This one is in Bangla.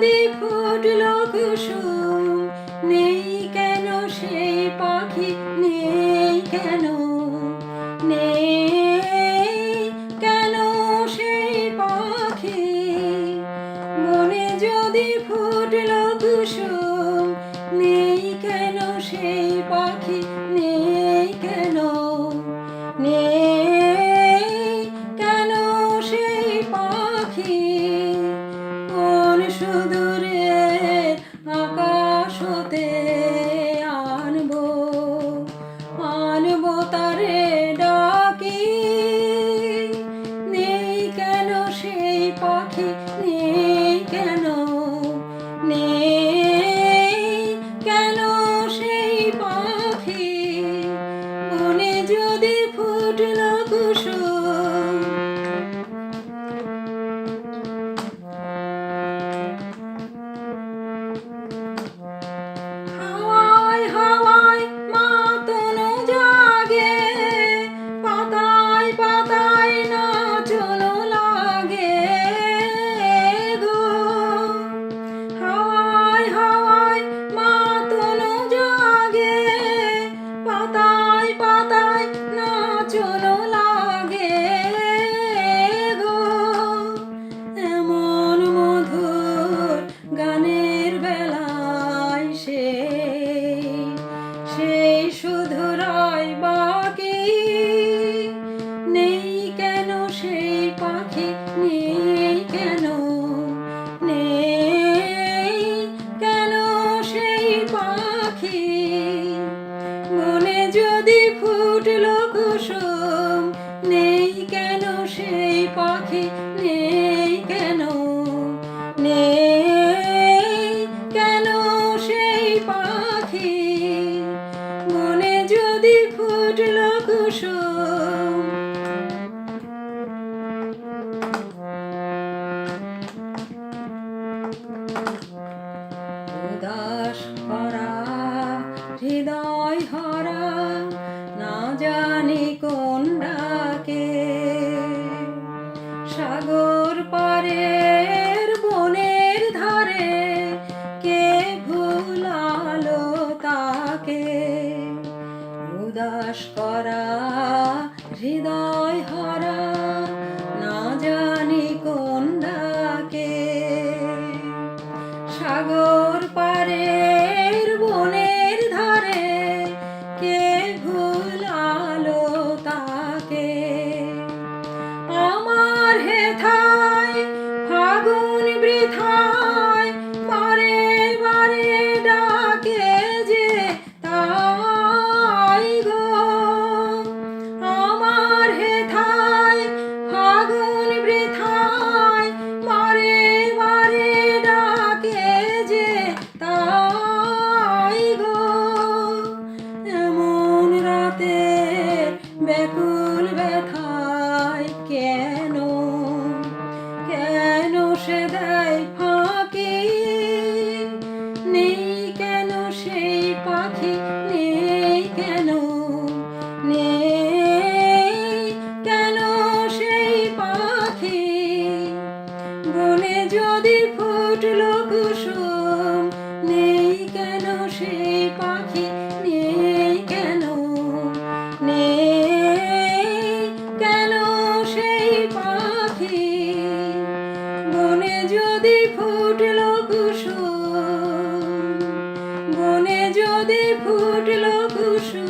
যদি ফুটল কুসুম, নেই কেন সেই পাখি, নেই কেন, নেই কেন সেই পাখি। মনে যদি ফুটল কুসুম, নেই কেন সেই পাখি, নেই কেন, নেই কেন সেই পাখি। কোন সুদূরে আকাশ হতে আনবো, আনবো তারে ডাকি। নেই কেন সেই পাখি, নেই কেন, নেই কেন সেই পাখি। মনে যদি ফুটল কুসুম। হাওয়ায় হাওয়ায় মাতনো জাগে, পাতায় পাতায় নাচনো লাগে গো। হাওয়ায় হাওয়ায় মাতনো জাগে, পাতায় পাতায় নাচনো লাগে গো। এমন মধুর গানের বেলায় সেই শুধু রয় বাকি। নেই কেন সেই পাখি, নেই কেন, নেই কেন সেই পাখি। মনে যদি ফুটল কুসুম, নেই কেন সেই পাখি, নেই কেন, নেই কেন সেই পাখি। মনে যদি ফুটল কুসুম। উদাস করা হৃদয় হরা, না জানি কোন ডাকে। সাগর পারের বনের ধারে কে ভুলালো তাকে। উদাস করা হৃদয় হরা, না জানি কোন ডাকে। সাগর পারের বনের ধারে কে ভুলালো তাকে। আমার হেথায় ফাগুন বৃথায় বারে বারে ডাকে যে তাই গো। আমার হেথায় ফাগুন বৃথায় বারে বারে ডাকে যে তাই গো। এমন রাতে ব্যাকুল ব্যথায় কেন, কেন সে দেয় ফাঁকি। নেই কেন সেই পাখি, নেই কেন, নেই কেন সেই পাখি। বনে যদি ফুটল কুসুম, নেই কেন সেই পাখি, নেই কেন, নেই কেন সেই পাখি। বনে যদি ফুটল কুসুম, বনে যদি ফুটল কুসুম।